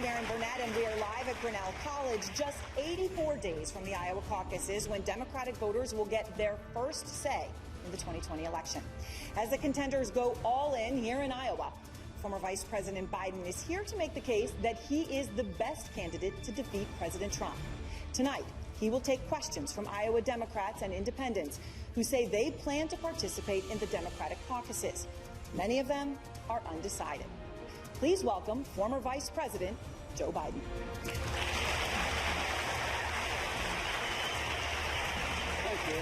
I'm Erin Burnett, and we are live at Grinnell College, just 84 days from the Iowa caucuses when Democratic voters will get their first say in the 2020 election. As the contenders go all in here in Iowa, former Vice President Biden is here to make the case that he is the best candidate to defeat President Trump. Tonight, he will take questions from Iowa Democrats and independents who say they plan to participate in the Democratic caucuses. Many of them are undecided. Please welcome former Vice President Joe Biden. Thank you.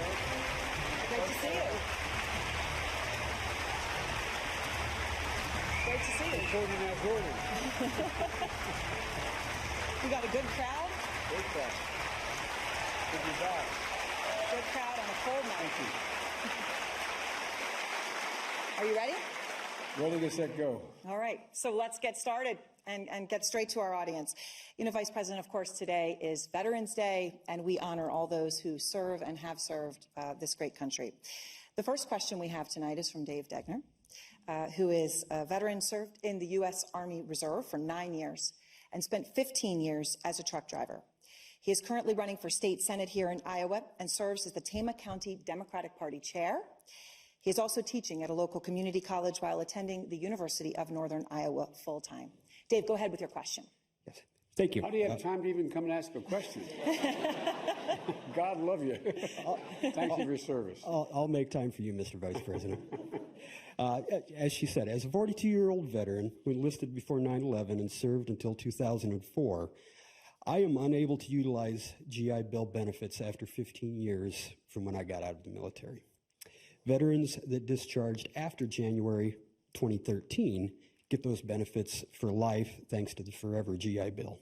Great to see you. Great to see you. We got a good crowd. Good crowd. Good to be back. Good crowd on a cold night. Are you ready? Ready to set go. All right, so let's get started and get straight to our audience. You know, Vice President, of course, today is Veterans Day, and we honor all those who serve and have served this great country. The first question we have tonight is from Dave Degner, who is a veteran, served in the U.S. Army Reserve for 9 years and spent 15 years as a truck driver. He is currently running for state senate here in Iowa and serves as the Tama County Democratic Party chair. He is also teaching at a local community college while attending the University of Northern Iowa full-time. Dave, go ahead with your question. Yes, thank you. How do you have time to even come and ask a question? God love you. Thank you for your service. I'll make time for you, Mr. Vice President. As she said, as a 42-year-old veteran who enlisted before 9/11 and served until 2004, I am unable to utilize GI Bill benefits after 15 years from when I got out of the military. Veterans that discharged after January 2013 get those benefits for life thanks to the Forever GI Bill.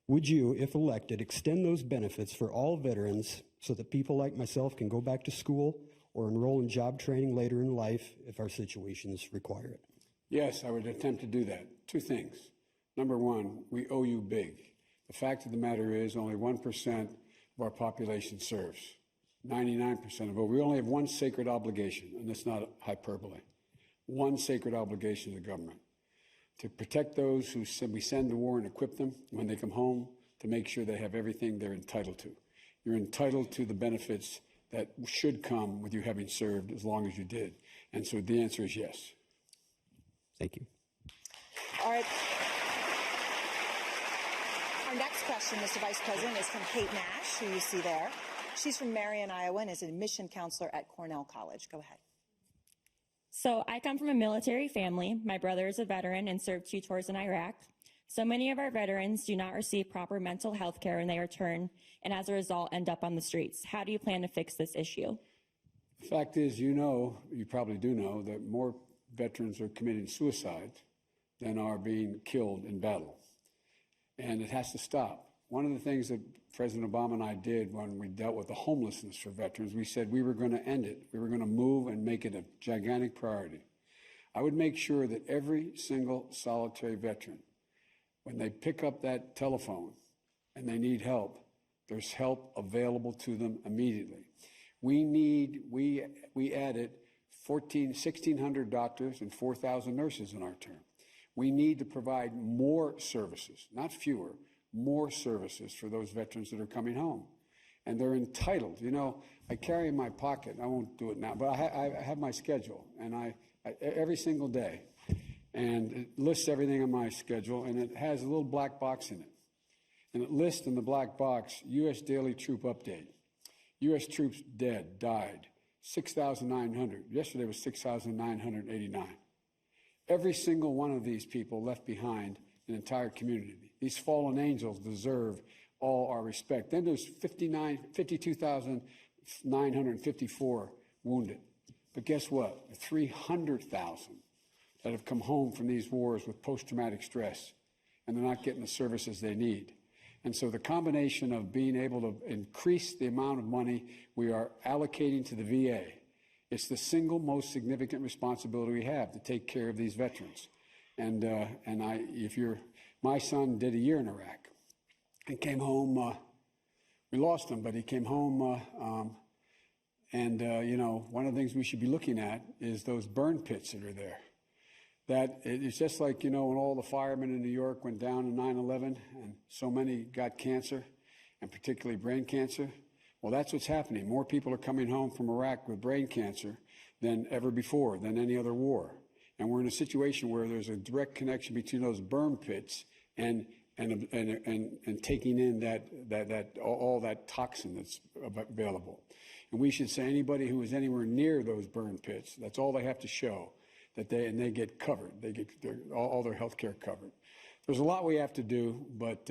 Would you, if elected, extend those benefits for all veterans so that people like myself can go back to school or enroll in job training later in life if our situations require it? Yes, I would attempt to do that. Two things. Number one, we owe you big. The fact of the matter is only 1% of our population serves. 99% of it. We only have one sacred obligation, and it's not hyperbole. One sacred obligation to the government: to protect those who we send to war and equip them when they come home, to make sure they have everything they're entitled to. You're entitled to the benefits that should come with you having served as long as you did. And so the answer is yes. Thank you. All right. Our next question, Mr. Vice President, is from Kate Nash, who you see there. She's from Marion, Iowa, and is an admission counselor at Cornell College. Go ahead. So I come from a military family. My brother is a veteran and served 2 tours in Iraq. So many of our veterans do not receive proper mental health care when they return, and as a result end up on the streets. How do you plan to fix this issue? The fact is, you probably do know, that more veterans are committing suicide than are being killed in battle. And it has to stop. One of the things that President Obama and I did when we dealt with the homelessness for veterans, we said we were going to end it. We were going to move and make it a gigantic priority. I would make sure that every single solitary veteran, when they pick up that telephone and they need help, there's help available to them immediately. We added 1,600 doctors and 4,000 nurses in our term. We need to provide more services, not fewer, more services for those veterans that are coming home. And they're entitled. You know, I carry in my pocket, I won't do it now, but I have my schedule, and I every single day, and it lists everything on my schedule, and it has a little black box in it. And it lists in the black box, U.S. Daily Troop Update. U.S. troops dead, died, 6,900. Yesterday was 6,989. Every single one of these people left behind an entire community. These fallen angels deserve all our respect. Then there's 52,954 wounded. But guess what? 300,000 that have come home from these wars with post-traumatic stress, and they're not getting the services they need. And so the combination of being able to increase the amount of money we are allocating to the VA, it's the single most significant responsibility we have to take care of these veterans. My son did a year in Iraq and came home. We lost him, but he came home. One of the things we should be looking at is those burn pits that are there. that it's just like, when all the firemen in New York went down in 9/11 and so many got cancer, and particularly brain cancer. Well, that's what's happening. More people are coming home from Iraq with brain cancer than ever before, than any other war. And we're in a situation where there's a direct connection between those burn pits and taking in all that toxin that's available. And we should say anybody who is anywhere near those burn pits, that's all they have to show, that they get covered. They get all their health care covered. There's a lot we have to do, but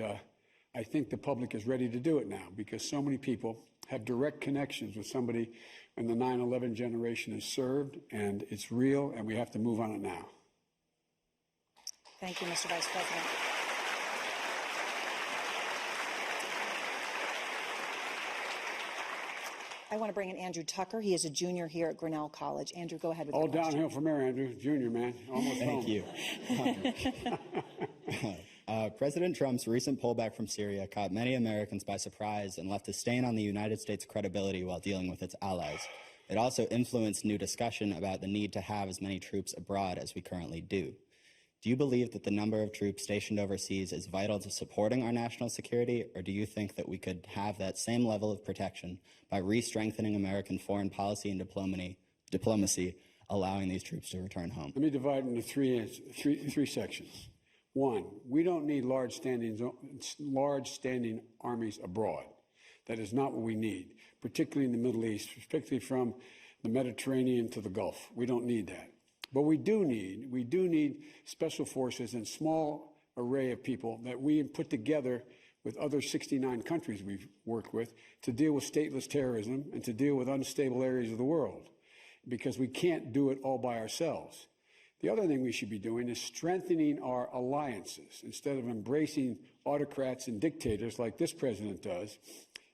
I think the public is ready to do it now because so many people have direct connections with somebody in the 9/11 generation has served, and it's real, and we have to move on it now. Thank you, Mr. Vice President. I want to bring in Andrew Tucker. He is a junior here at Grinnell College. Andrew, go ahead with your All question. downhill from there, Andrew. Junior, man. Almost home. Thank you. President Trump's recent pullback from Syria caught many Americans by surprise and left a stain on the United States' credibility while dealing with its allies. It also influenced new discussion about the need to have as many troops abroad as we currently do. Do you believe that the number of troops stationed overseas is vital to supporting our national security, or do you think that we could have that same level of protection by re-strengthening American foreign policy and diplomacy, allowing these troops to return home? Let me divide into three sections. One, we don't need large standing armies abroad. That is not what we need, particularly in the Middle East, particularly from the Mediterranean to the Gulf. We don't need that. But we do need special forces and small array of people that we put together with other 69 countries we've worked with to deal with stateless terrorism and to deal with unstable areas of the world, because we can't do it all by ourselves. The other thing we should be doing is strengthening our alliances instead of embracing autocrats and dictators like this president does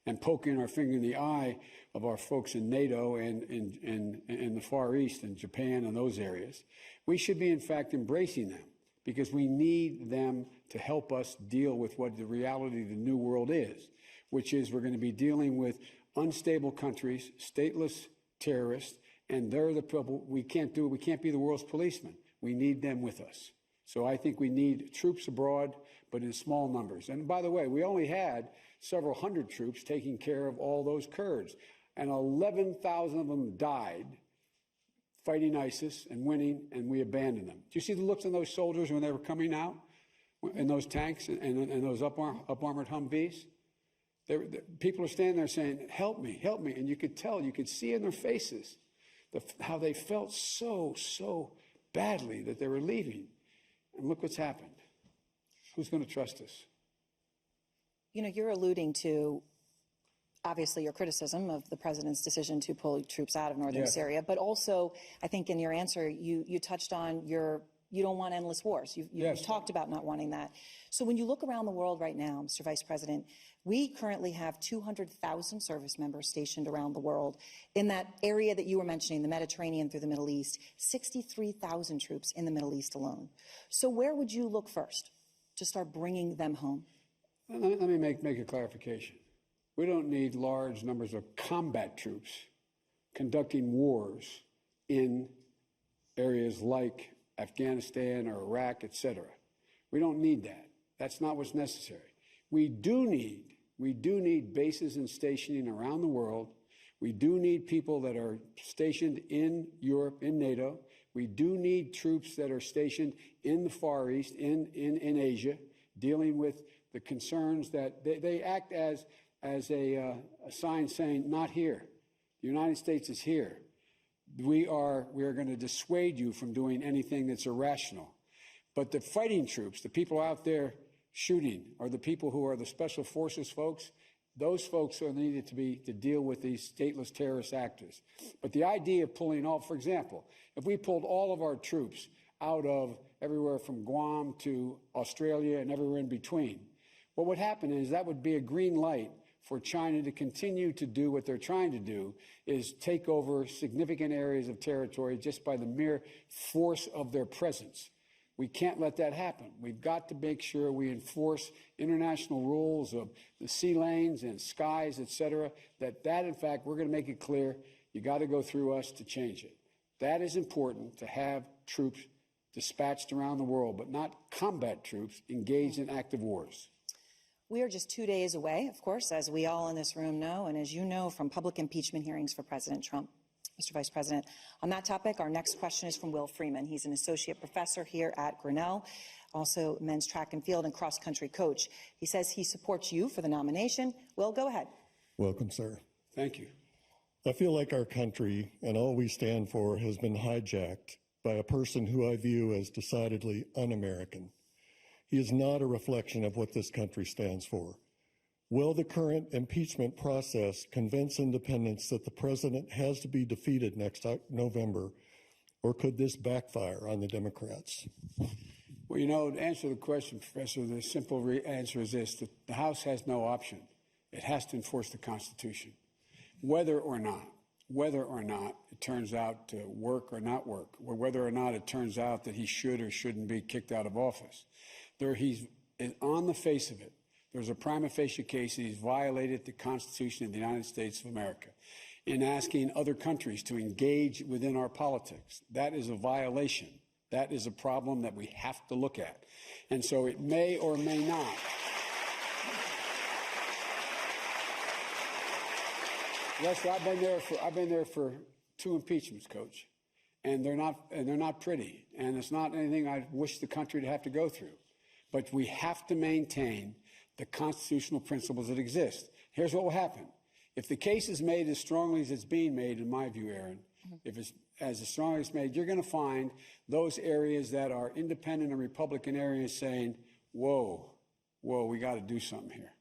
and poking our finger in the eye of our folks in NATO and in the Far East and Japan and those areas. We should be, in fact, embracing them because we need them to help us deal with what the reality of the new world is, which is we're going to be dealing with unstable countries, stateless terrorists, and they're the people we can't do. We can't be the world's policemen. We need them with us. So I think we need troops abroad, but in small numbers. And by the way, we only had several hundred troops taking care of all those Kurds, and 11,000 of them died fighting ISIS and winning, and we abandoned them. Do you see the looks on those soldiers when they were coming out in those tanks and those up-armored Humvees? People are standing there saying, help me, help me. And you could tell, you could see in their faces how they felt so badly that they were leaving. And look what's happened. Who's going to trust us? You know, you're alluding to, obviously, your criticism of the president's decision to pull troops out of northern Syria, but also, I think in your answer, you touched on you don't want endless wars. You've talked about not wanting that. So when you look around the world right now, Mr. Vice President, we currently have 200,000 service members stationed around the world. In that area that you were mentioning, the Mediterranean through the Middle East, 63,000 troops in the Middle East alone. So where would you look first to start bringing them home? Let me make a clarification. We don't need large numbers of combat troops conducting wars in areas like Afghanistan or Iraq, etc. We don't need that. That's not what's necessary. We do need bases and stationing around the world. We do need people that are stationed in Europe, in NATO. We do need troops that are stationed in the Far East, in Asia, dealing with the concerns that they act as a sign saying, not here. The United States is here. We are going to dissuade you from doing anything that's irrational. But the fighting troops, the people out there shooting, are the people who are the special forces folks. Those folks are needed to deal with these stateless terrorist actors. But the idea of pulling off, for example, if we pulled all of our troops out of everywhere from Guam to Australia and everywhere in between, what would happen is that would be a green light for China to continue to do what they're trying to do, is take over significant areas of territory just by the mere force of their presence. We can't let that happen. We've got to make sure we enforce international rules of the sea lanes and skies, et cetera, that in fact, we're going to make it clear, you got to go through us to change it. That is important, to have troops dispatched around the world, but not combat troops engaged in active wars. We are just 2 days away, of course, as we all in this room know, and as you know from public impeachment hearings for President Trump. Mr. Vice President, on that topic, our next question is from Will Freeman. He's an associate professor here at Grinnell, also men's track and field and cross-country coach. He says he supports you for the nomination. Will, go ahead. Welcome, sir. Thank you. I feel like our country and all we stand for has been hijacked by a person who I view as decidedly un-American. He is not a reflection of what this country stands for. Will the current impeachment process convince independents that the president has to be defeated next November, or could this backfire on the Democrats? Well, you know, to answer the question, Professor, the simple answer is this: that the House has no option. It has to enforce the Constitution. Whether or not it turns out to work or not work, or whether or not it turns out that he should or shouldn't be kicked out of office, he's on the face of it, there's a prima facie case that he's violated the Constitution of the United States of America in asking other countries to engage within our politics. That is a violation. That is a problem that we have to look at. And so it may or may not. Lester, I've been there for 2 impeachments, Coach, and they're not pretty, and it's not anything I wish the country to have to go through. But we have to maintain the constitutional principles that exist. Here's what will happen: if the case is made as strongly as it's being made, in my view, Aaron, if it's as strongly as it's made, you're going to find those areas that are independent and Republican areas saying, "Whoa, we got to do something here.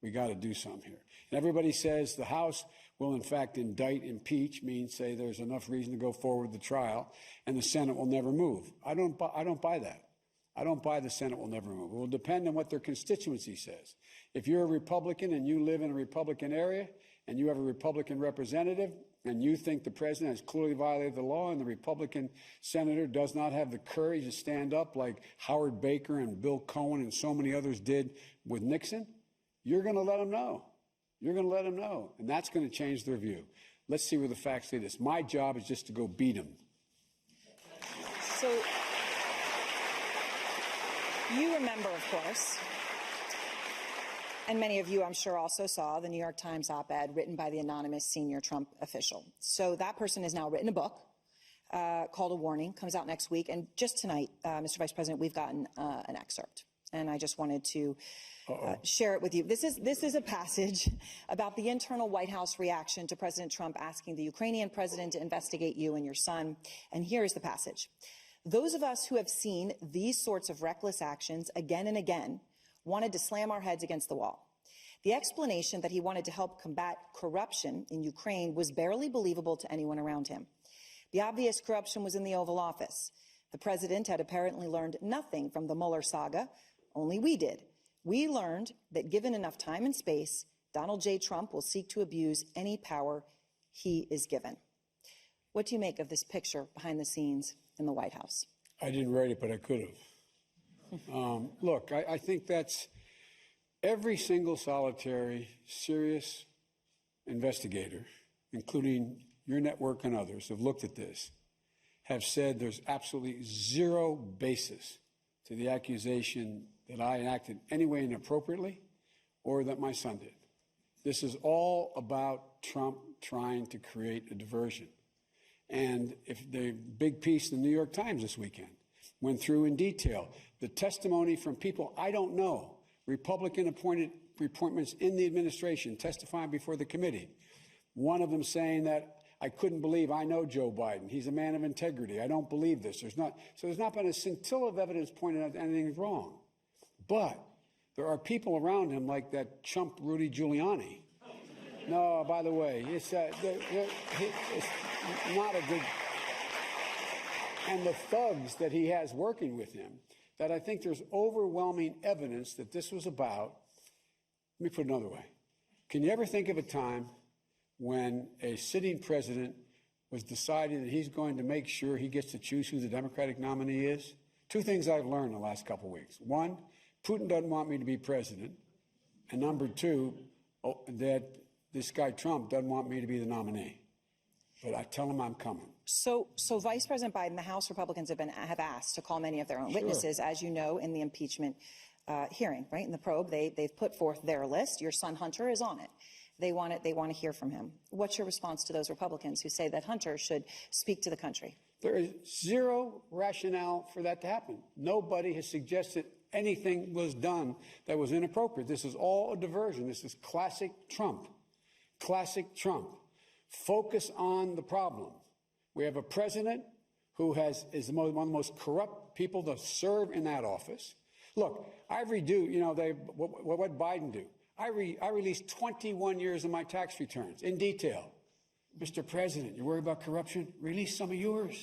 We got to do something here." And everybody says the House will, in fact, indict, impeach, means say there's enough reason to go forward with the trial, and the Senate will never move. I don't buy that. I don't buy the Senate will never move. It will depend on what their constituency says. If you're a Republican and you live in a Republican area and you have a Republican representative and you think the president has clearly violated the law and the Republican senator does not have the courage to stand up like Howard Baker and Bill Cohen and so many others did with Nixon, you're going to let them know. You're going to let them know. And that's going to change their view. Let's see where the facts say this. My job is just to go beat them. So you remember, of course, and many of you, I'm sure, also saw the New York Times op-ed written by the anonymous senior Trump official. So that person has now written a book called A Warning, comes out next week. And just tonight, Mr. Vice President, we've gotten an excerpt. And I just wanted to share it with you. This is a passage about the internal White House reaction to President Trump asking the Ukrainian president to investigate you and your son. And here's the passage. Those of us who have seen these sorts of reckless actions again and again wanted to slam our heads against the wall. The explanation that he wanted to help combat corruption in Ukraine was barely believable to anyone around him. The obvious corruption was in the Oval Office. The president had apparently learned nothing from the Mueller saga. Only we did. We learned that given enough time and space, Donald J. Trump will seek to abuse any power he is given. What do you make of this picture behind the scenes in the White House? I didn't write it, but I could have. Look, I think that's every single solitary, serious investigator, including your network and others, have looked at this, have said there's absolutely zero basis to the accusation that I acted any way inappropriately or that my son did. This is all about Trump trying to create a diversion. And if the big piece in the New York Times this weekend went through in detail the testimony from people I don't know, Republican appointments in the administration testifying before the committee. One of them saying that I couldn't believe, I know Joe Biden. He's a man of integrity. I don't believe this. There's not been a scintilla of evidence pointing out that anything's wrong. But there are people around him like that chump Rudy Giuliani. No, by the way, it's not a good. And the thugs that he has working with him, that I think there's overwhelming evidence that this was about. Let me put it another way. Can you ever think of a time when a sitting president was deciding that he's going to make sure he gets to choose who the Democratic nominee is? 2 things I've learned in the last couple of weeks. 1, Putin doesn't want me to be president. And number 2, that this guy Trump doesn't want me to be the nominee. But I tell him I'm coming. So Vice President Biden, the House Republicans have asked to call many of their own witnesses, as you know, in the impeachment hearing, right? In the probe, they've put forth their list. Your son Hunter is on it. They want it. They want to hear from him. What's your response to those Republicans who say that Hunter should speak to the country? There is zero rationale for that to happen. Nobody has suggested anything was done that was inappropriate. This is all a diversion. This is classic Trump. Classic Trump. Focus on the problem. We have a president who is one of the most corrupt people to serve in that office. Look, I redo, what Biden do? I released 21 years of my tax returns in detail. Mr. President, you worry about corruption? Release some of yours.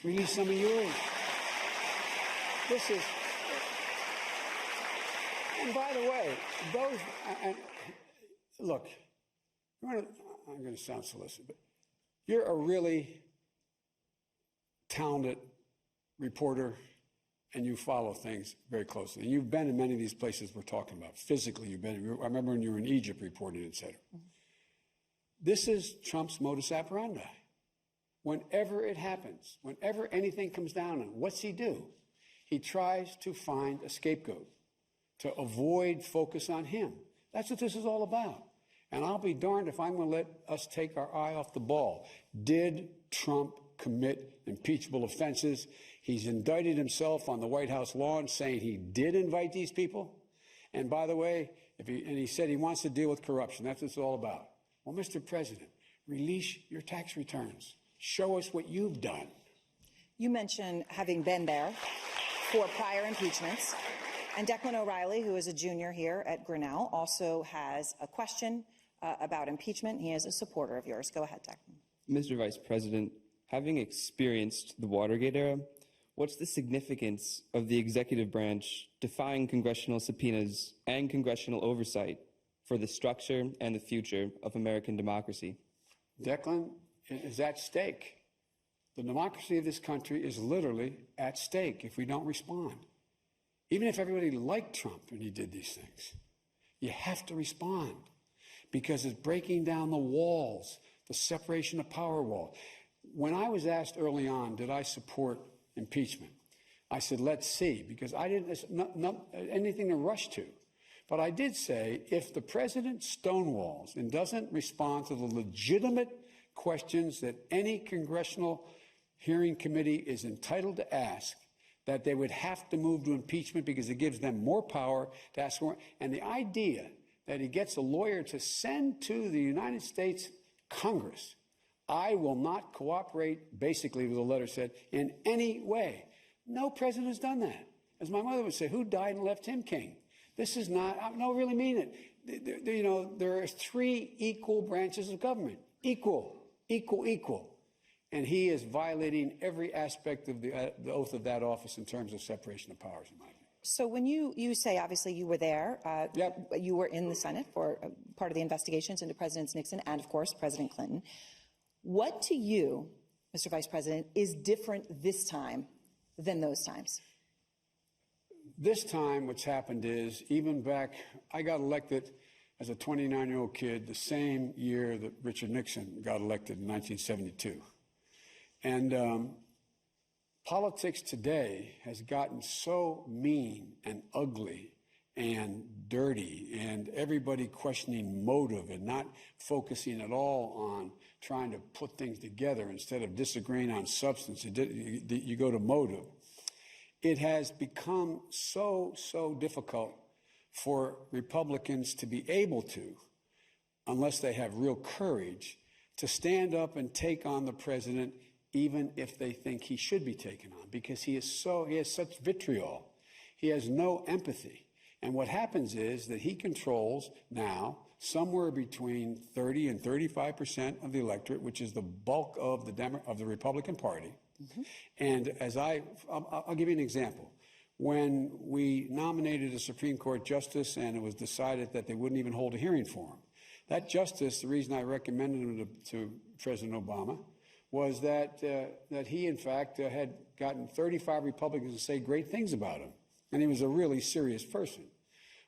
Release some of yours. This is, and by the way, look, I'm going to sound solicitous, but you're a really talented reporter, and you follow things very closely. And you've been in many of these places we're talking about. Physically, you've been. I remember when you were in Egypt reporting, et cetera. This is Trump's modus operandi. Whenever it happens, whenever anything comes down on him, what's he do? He tries to find a scapegoat to avoid focus on him. That's what this is all about. And I'll be darned if I'm going to let us take our eye off the ball. Did Trump commit impeachable offenses? He's indicted himself on the White House lawn saying he did invite these people. And by the way, he said he wants to deal with corruption. That's what it's all about. Well, Mr. President, release your tax returns. Show us what you've done. You mentioned having been there for prior impeachments. And Declan O'Reilly, who is a junior here at Grinnell, also has a question about impeachment. He is a supporter of yours. Go ahead, Declan. Mr. Vice President, having experienced the Watergate era, what's the significance of the executive branch defying congressional subpoenas and congressional oversight for the structure and the future of American democracy? Declan, is at stake. The democracy of this country is literally at stake if we don't respond. Even if everybody liked Trump when he did these things, you have to respond because it's breaking down the walls, the separation of power wall. When I was asked early on, did I support impeachment? I said, let's see, because I didn't, not anything to rush to. But I did say, if the president stonewalls and doesn't respond to the legitimate questions that any congressional hearing committee is entitled to ask, that they would have to move to impeachment because it gives them more power to ask for. And the idea that he gets a lawyer to send to the United States Congress, I will not cooperate, basically, the letter said, in any way. No president has done that. As my mother would say, who died and left him king? This is not, I don't really mean it. There are three equal branches of government. Equal. And he is violating every aspect of the oath of that office in terms of separation of powers, in my view. So when you say, obviously, you were there, Yep. You were in the Senate for part of the investigations into Presidents Nixon and, of course, President Clinton. What to you, Mr. Vice President, is different this time than those times? This time, what's happened is, even back, I got elected as a 29-year-old kid the same year that Richard Nixon got elected in 1972. And politics today has gotten so mean and ugly and dirty, and everybody questioning motive and not focusing at all on trying to put things together instead of disagreeing on substance. You go to motive. It has become so difficult for Republicans to be able to, unless they have real courage, to stand up and take on the president even if they think he should be taken on, because he has such vitriol. He has no empathy. And what happens is that he controls now somewhere between 30 and 35% of the electorate, which is the bulk of the Republican Party. Mm-hmm. And I'll give you an example. When we nominated a Supreme Court justice and it was decided that they wouldn't even hold a hearing for him, that justice, the reason I recommended him to President Obama, was that he, in fact, had gotten 35 Republicans to say great things about him. And he was a really serious person.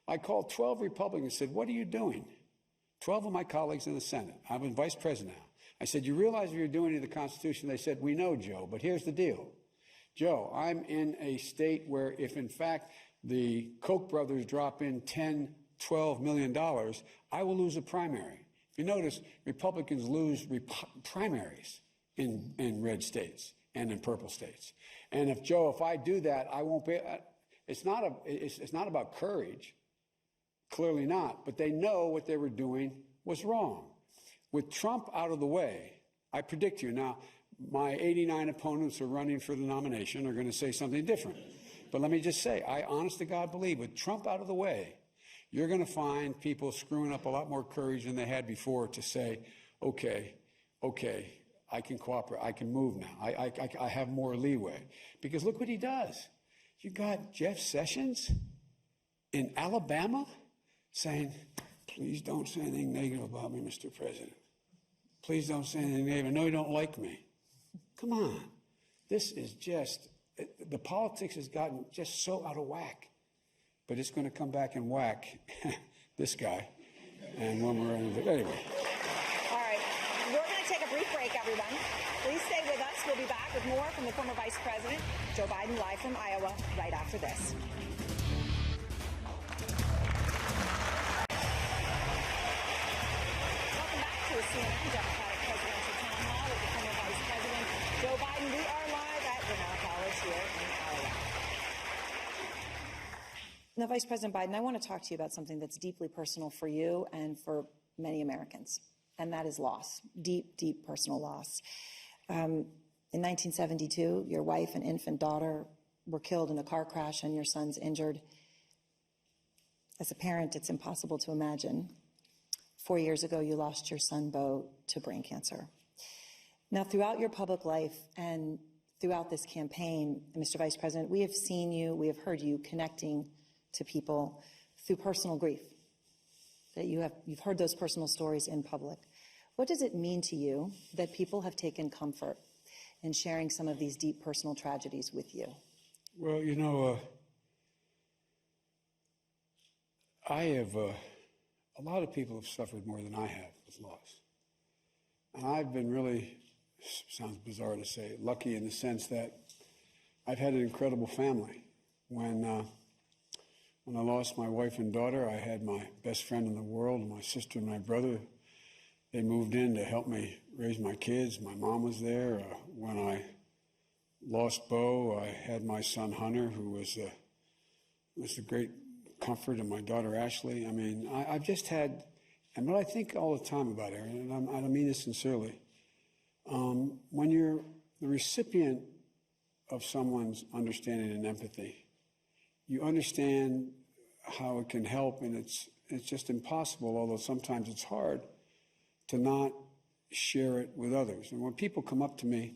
I called 12 Republicans and said, what are you doing? 12 of my colleagues in the Senate. I'm vice president now. I said, you realize what you're doing to the Constitution? They said, we know, Joe, but here's the deal. Joe, I'm in a state where if, in fact, the Koch brothers drop in $10, $12 million, I will lose a primary. If you notice, Republicans lose primaries in red states and in purple states. And if, Joe, if I do that, I won't be, it's not about courage, clearly not, but they know what they were doing was wrong. With Trump out of the way, I predict you now, my 89 opponents who are running for the nomination are going to say something different. But let me just say, I honest to God believe with Trump out of the way, you're going to find people screwing up a lot more courage than they had before to say, okay, I can cooperate, I can move now, I have more leeway. Because look what he does. You got Jeff Sessions in Alabama saying, please don't say anything negative about me, Mr. President. Please don't say anything negative. I know you don't like me. Come on. This is just, the politics has gotten just so out of whack. But it's going to come back and whack this guy. And when we're in the, anyway. All right. We're going to take a brief break, everyone. Please stay with us. We'll be back with more from the former Vice President, Joe Biden, live from Iowa, right after this. Welcome back to a CNN Democratic presidential town hall with the former Vice President, Joe Biden. We are live at Grinnell College here in Iowa. Now, Vice President Biden, I want to talk to you about something that's deeply personal for you and for many Americans, and that is loss, deep, deep personal loss. In 1972, your wife and infant daughter were killed in a car crash and your son's injured. As a parent, it's impossible to imagine. 4 years ago, you lost your son, Beau, to brain cancer. Now, throughout your public life and throughout this campaign, Mr. Vice President, we have seen you, we have heard you connecting to people through personal grief, that you've heard those personal stories in public. What does it mean to you that people have taken comfort in sharing some of these deep personal tragedies with you? Well, you know, a lot of people have suffered more than I have with loss. And I've been really, sounds bizarre to say, lucky in the sense that I've had an incredible family. When I lost my wife and daughter, I had my best friend in the world, my sister and my brother. They moved in to help me raise my kids. My mom was there. When I lost Beau, I had my son Hunter, who was a great comfort, and my daughter Ashley. I mean, I've just had, and what I think all the time about Aaron, and I don't mean this sincerely, when you're the recipient of someone's understanding and empathy, you understand how it can help, and it's just impossible, although sometimes it's hard, to not share it with others. And when people come up to me,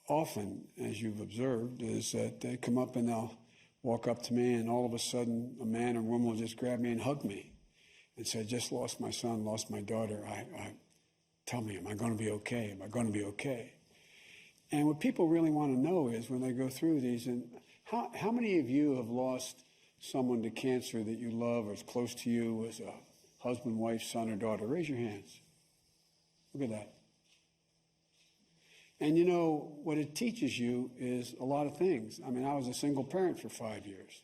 often, as you've observed, is that they come up and they'll walk up to me, and all of a sudden a man or woman will just grab me and hug me and say, I just lost my son, lost my daughter. Tell me, am I going to be okay? Am I going to be okay? And what people really want to know is when they go through these, and how many of you have lost someone to cancer that you love or is close to you as a husband, wife, son, or daughter? Raise your hands. Look at that. And you know, what it teaches you is a lot of things. I mean, I was a single parent for 5 years.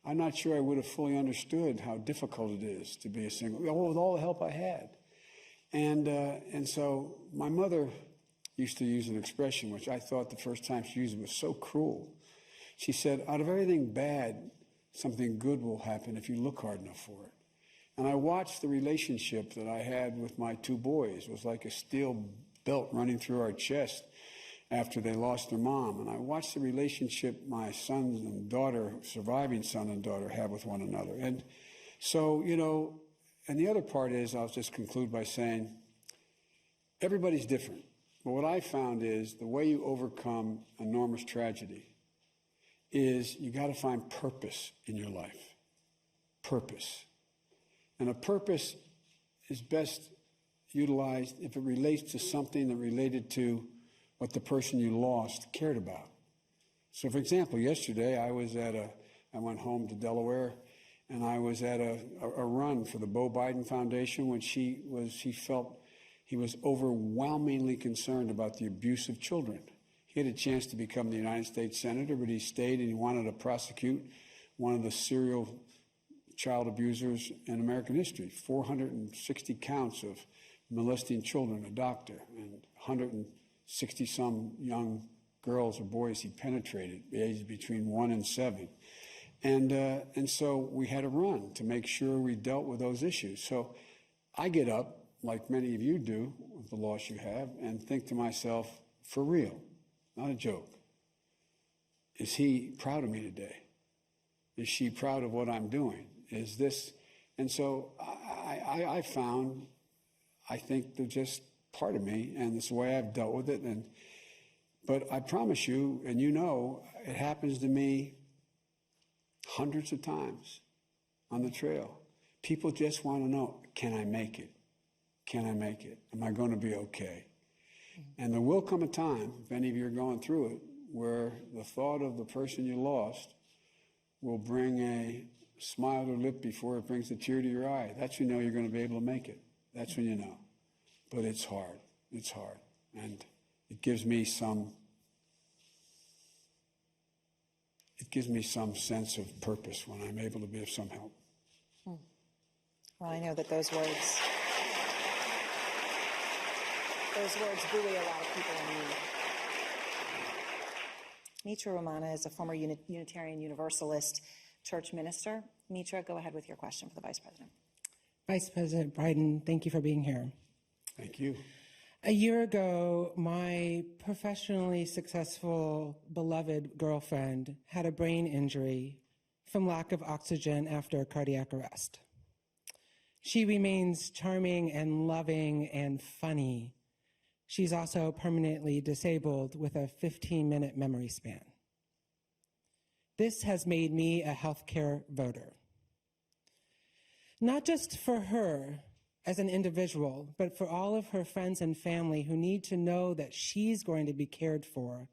I'm not sure I would have fully understood how difficult it is to be a single, with all the help I had. And so my mother used to use an expression, which I thought the first time she used it was so cruel. She said, out of everything bad, something good will happen if you look hard enough for it. And I watched the relationship that I had with my two boys. It was like a steel belt running through our chest after they lost their mom. And I watched the relationship my son and daughter, surviving son and daughter, have with one another. And so, you know, and the other part is, I'll just conclude by saying, everybody's different. But what I found is the way you overcome enormous tragedy is you got to find purpose in your life. Purpose. And a purpose is best utilized if it relates to something that related to what the person you lost cared about. So, for example, yesterday I went home to Delaware, and I was at a run for the Beau Biden Foundation when she felt He was overwhelmingly concerned about the abuse of children. He had a chance to become the United States Senator, but he stayed and he wanted to prosecute one of the serial child abusers in American history. 460 counts of molesting children, a doctor, and 160-some young girls or boys he penetrated, aged between 1 and 7. And so we had to run to make sure we dealt with those issues. So I get up, like many of you do with the loss you have, and think to myself, for real, not a joke, is he proud of me today? Is she proud of what I'm doing? Is this? And so I found, I think they're just part of me, and it's the way I've dealt with it. But I promise you, and you know, it happens to me hundreds of times on the trail. People just want to know, can I make it? Can I make it? Am I going to be okay? And there will come a time, if any of you are going through it, where the thought of the person you lost will bring a smile to your lip before it brings a tear to your eye. That's when you know you're going to be able to make it. That's when you know. But it's hard. It's hard. And it gives me some sense of purpose when I'm able to be of some help. Well, I know that those words buoy a lot of people in need. Mitra Romana is a former Unitarian Universalist church minister. Mitra, go ahead with your question for the Vice President. Vice President Biden, thank you for being here. Thank you. A year ago, my professionally successful, beloved girlfriend had a brain injury from lack of oxygen after a cardiac arrest. She remains charming and loving and funny. She's also permanently disabled with a 15-minute memory span. This has made me a healthcare voter. Not just for her as an individual, but for all of her friends and family who need to know that she's going to be cared for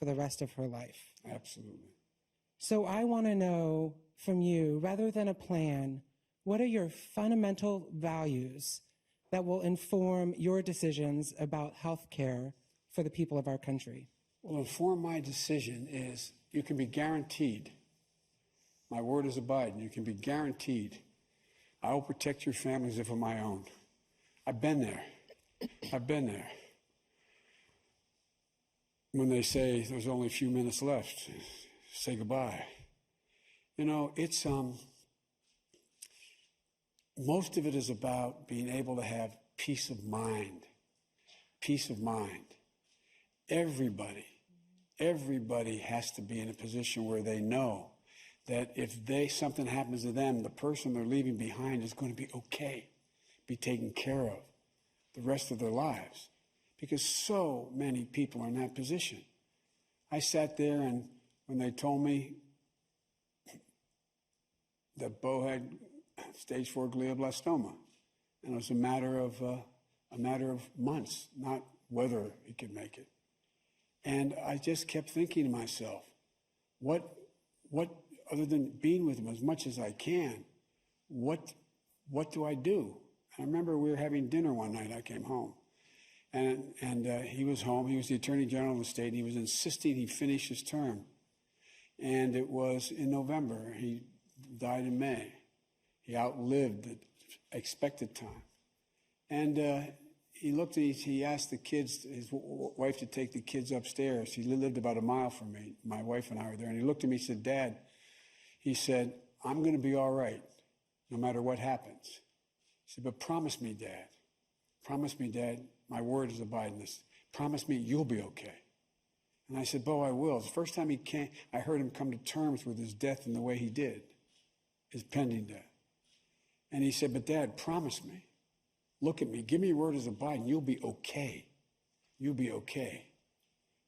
the rest of her life. Absolutely. So I want to know from you, rather than a plan, what are your fundamental values that will inform your decisions about health care for the people of our country? Well, inform my decision is you can be guaranteed, my word is abiding, you can be guaranteed I will protect your family as if of my own. I've been there. I've been there. When they say there's only a few minutes left, say goodbye. You know, it's most of it is about being able to have peace of mind. Peace of mind. Everybody has to be in a position where they know that if something happens to them, the person they're leaving behind is going to be okay, be taken care of the rest of their lives. Because so many people are in that position. I sat there, and when they told me that Bo had stage 4 glioblastoma, and it was a matter of months, not whether he could make it. And I just kept thinking to myself, what other than being with him as much as I can, what do I do? I remember we were having dinner one night. I came home, and he was home. He was the Attorney General of the state. And he was insisting he finish his term, and it was in November. He died in May. He outlived the expected time, and he looked at he asked the kids, his wife, to take the kids upstairs. He lived about a mile from me. My wife and I were there, and he looked at me and said, "Dad," he said, "I'm going to be all right, no matter what happens." He said, "But promise me, Dad. Promise me, Dad. My word is abiding this. Promise me you'll be okay." And I said, "Bo, I will." It's the first time I heard him come to terms with his death in the way he did, his pending death. And he said, "But Dad, promise me. Look at me. Give me your word as abiding. You'll be okay. You'll be okay."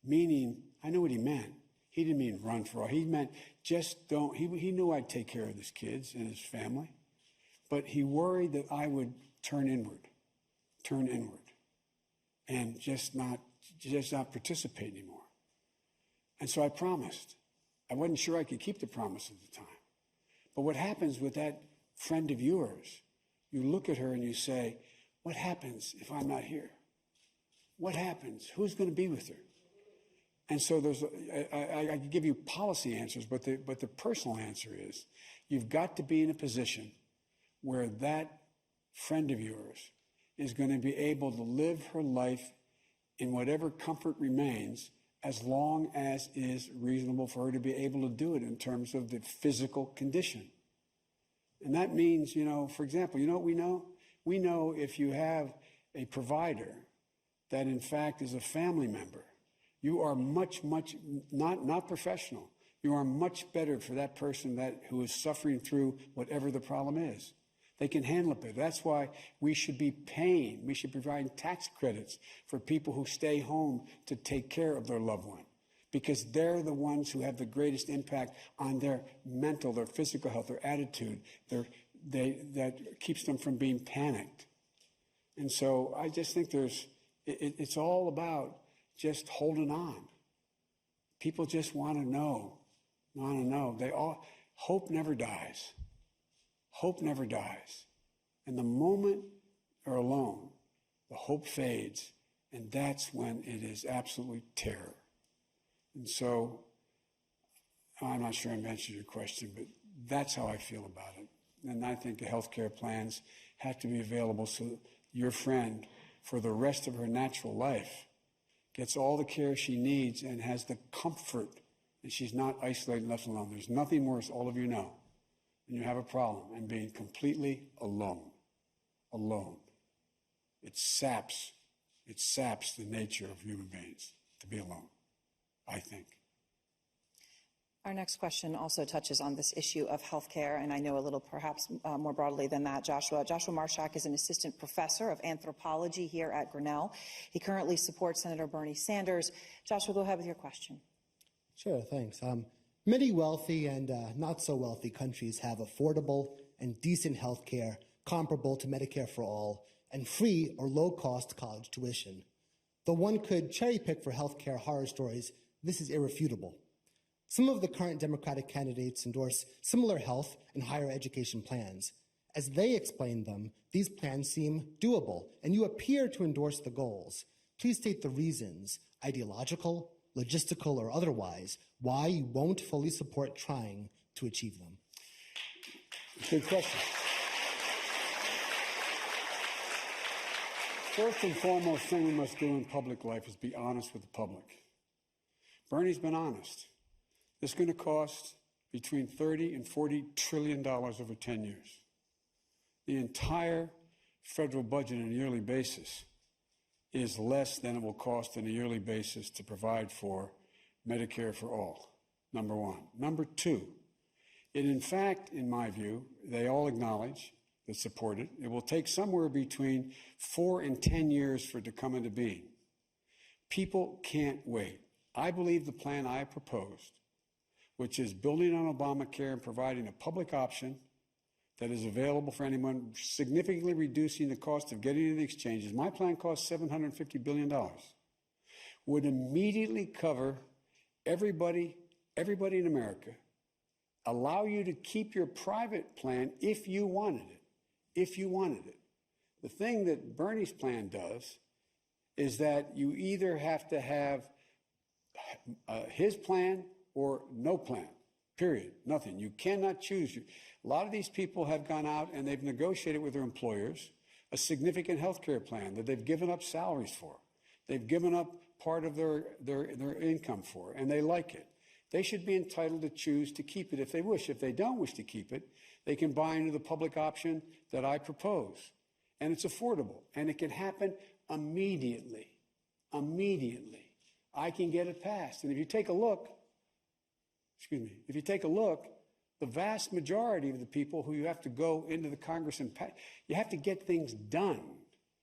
Meaning, I know what he meant. He didn't mean run for all. He meant just don't. He knew I'd take care of his kids and his family. But he worried that I would turn inward, and just not participate anymore. And so I promised. I wasn't sure I could keep the promise at the time. But what happens with that friend of yours, you look at her and you say, what happens if I'm not here? What happens? Who's going to be with her? And so I can give you policy answers, but the personal answer is you've got to be in a position where that friend of yours is going to be able to live her life in whatever comfort remains, as long as is reasonable for her to be able to do it in terms of the physical condition. And that means, for example, you know what we know? We know if you have a provider that in fact is a family member, you are much, not professional. You are much better for that person who is suffering through whatever the problem is. They can handle it better. That's why we should be providing tax credits for people who stay home to take care of their loved one, because they're the ones who have the greatest impact on their mental, their physical health, their attitude, that keeps them from being panicked. And so I just think it's all about just holding on. People just want to know. Hope never dies. Hope never dies. And the moment you're alone, the hope fades, and that's when it is absolutely terror. And so I'm not sure I answered your question, but that's how I feel about it. And I think the health care plans have to be available so your friend, for the rest of her natural life, gets all the care she needs and has the comfort that she's not isolated and left alone. There's nothing worse, all of you know, when you have a problem and being completely alone. It saps the nature of human beings to be alone, I think. Our next question also touches on this issue of healthcare, and I know a little perhaps more broadly than that, Joshua. Joshua Marshak is an assistant professor of anthropology here at Grinnell. He currently supports Senator Bernie Sanders. Joshua, go ahead with your question. Sure, thanks. Many wealthy and not so wealthy countries have affordable and decent health care comparable to Medicare for all and free or low-cost college tuition. Though one could cherry-pick for health care horror stories, this is irrefutable. Some of the current Democratic candidates endorse similar health and higher education plans. As they explain them, these plans seem doable, and you appear to endorse the goals. Please state the reasons, ideological, logistical, or otherwise, why you won't fully support trying to achieve them. Good question. First and foremost thing we must do in public life is be honest with the public. Bernie's been honest. This is going to cost between $30 and $40 trillion over 10 years. The entire federal budget on a yearly basis is less than it will cost on a yearly basis to provide for Medicare for all, number one. Number two, in fact, in my view, they all acknowledge that support it. It will take somewhere between 4 and 10 years for it to come into being. People can't wait. I believe the plan I proposed, which is building on Obamacare and providing a public option that is available for anyone, significantly reducing the cost of getting into the exchanges. My plan costs $750 billion, would immediately cover everybody in America, allow you to keep your private plan if you wanted it. The thing that Bernie's plan does is that you either have to have his plan or no plan, period, nothing. You cannot choose. A lot of these people have gone out and they've negotiated with their employers a significant health care plan that they've given up salaries for. They've given up part of their income for, and they like it. They should be entitled to choose to keep it if they wish. If they don't wish to keep it, they can buy into the public option that I propose. And it's affordable, and it can happen immediately. I can get it passed. And if you take a look, the vast majority of the people who you have to go into the Congress and you have to get things done.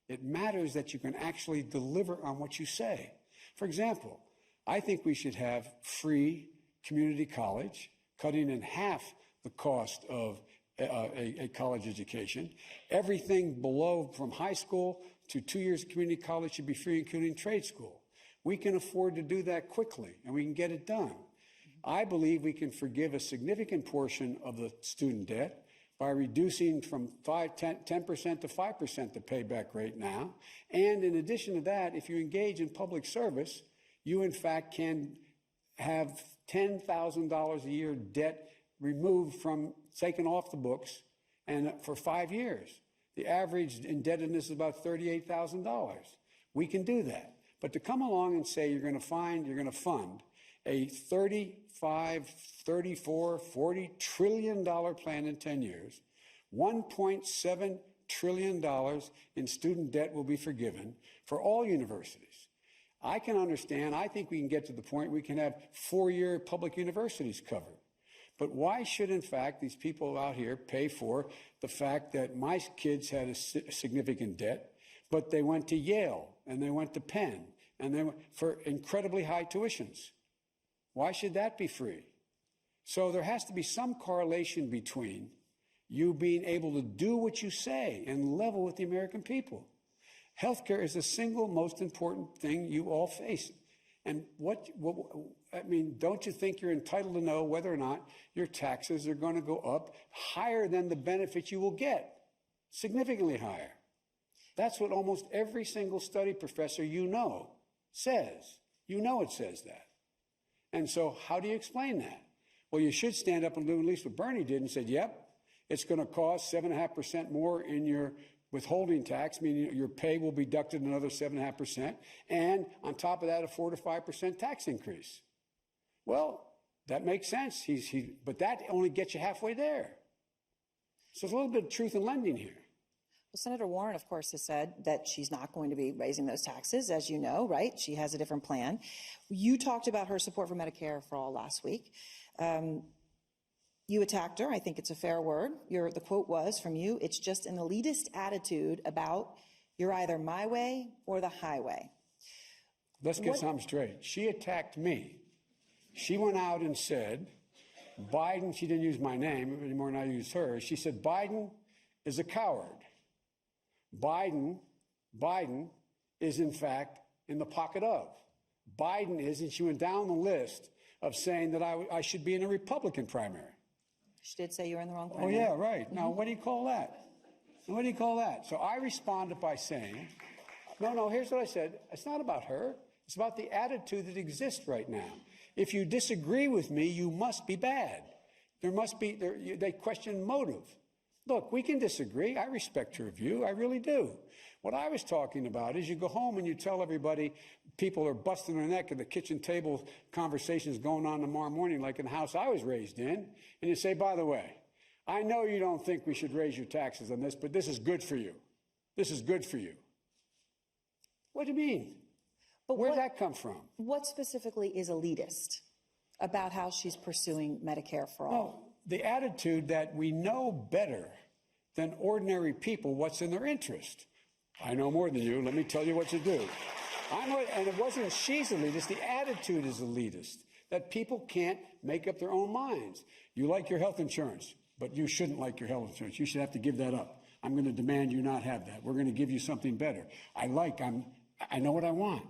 It matters that you can actually deliver on what you say. For example, I think we should have free community college, cutting in half the cost of a college education. Everything below, from high school to 2 years of community college, should be free, including trade school. We can afford to do that quickly, and we can get it done. I believe we can forgive a significant portion of the student debt by reducing from 10% to 5% the payback rate now. And in addition to that, if you engage in public service, you in fact can have $10,000 a year debt removed from, taken off the books, and for 5 years. The average indebtedness is about $38,000. We can do that. But to come along and say you're going to fund a $35, $34, $40 trillion plan in 10 years, $1.7 trillion in student debt will be forgiven for all universities. I can understand, I think we can get to the point we can have 4-year public universities covered. But why should, in fact, these people out here pay for the fact that my kids had a significant debt, but they went to Yale and they went to Penn and they went for incredibly high tuitions? Why should that be free? So there has to be some correlation between you being able to do what you say and level with the American people. Healthcare is the single most important thing you all face. And don't you think you're entitled to know whether or not your taxes are going to go up higher than the benefits you will get? Significantly higher. That's what almost every single study professor says. It says that. And so how do you explain that? Well, you should stand up and do at least what Bernie did and said, yep, it's going to cost 7.5% more in your withholding tax, meaning your pay will be deducted another 7.5%, and on top of that, a 4 to 5% tax increase. Well, that makes sense. But that only gets you halfway there. So there's a little bit of truth in lending here. Well, Senator Warren, of course, has said that she's not going to be raising those taxes, as you know, right? She has a different plan. You talked about her support for Medicare for All last week. You attacked her. I think it's a fair word. The quote was from you, it's just an elitist attitude about you're either my way or the highway. Let's get something straight. She attacked me. She went out and said, Biden, she didn't use my name anymore than I used hers. She said, Biden is a coward. Biden is, in fact, in the pocket of. Biden is, and she went down the list of saying that I should be in a Republican primary. She did say you were in the wrong primary. Oh, yeah, right. Now, what do you call that? What do you call that? So I responded by saying, no, here's what I said. It's not about her. It's about the attitude that exists right now. If you disagree with me, you must be bad. They question motive. Look, we can disagree. I respect your view. I really do. What I was talking about is you go home and you tell everybody people are busting their neck at the kitchen table conversations going on tomorrow morning, like in the house I was raised in. And you say, by the way, I know you don't think we should raise your taxes on this, but this is good for you. This is good for you. What do you mean? But where'd that come from? What specifically is elitist about how she's pursuing Medicare for all? The attitude that we know better than ordinary people what's in their interest. I know more than you. Let me tell you what to do. And it wasn't she's elitist. The attitude is elitist, that people can't make up their own minds. You like your health insurance, but you shouldn't like your health insurance. You should have to give that up. I'm going to demand you not have that. We're going to give you something better. I know what I want.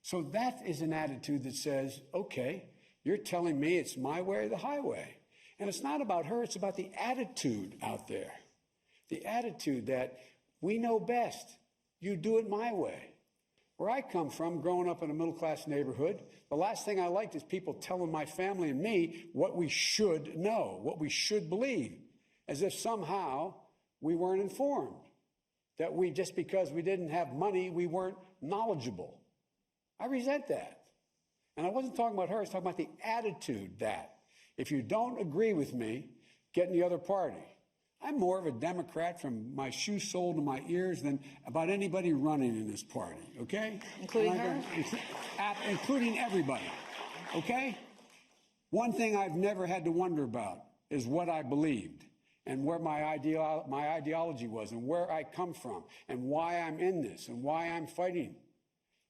So that is an attitude that says, okay, you're telling me it's my way or the highway. And it's not about her, it's about the attitude out there. The attitude that we know best. You do it my way. Where I come from, growing up in a middle-class neighborhood, the last thing I liked is people telling my family and me what we should know, what we should believe, as if somehow we weren't informed, that just because we didn't have money, we weren't knowledgeable. I resent that. And I wasn't talking about her, I was talking about the attitude that if you don't agree with me, get in the other party. I'm more of a Democrat from my shoe sole to my ears than about anybody running in this party, okay? Including her? Including everybody, okay? One thing I've never had to wonder about is what I believed and where my ideology was and where I come from and why I'm in this and why I'm fighting.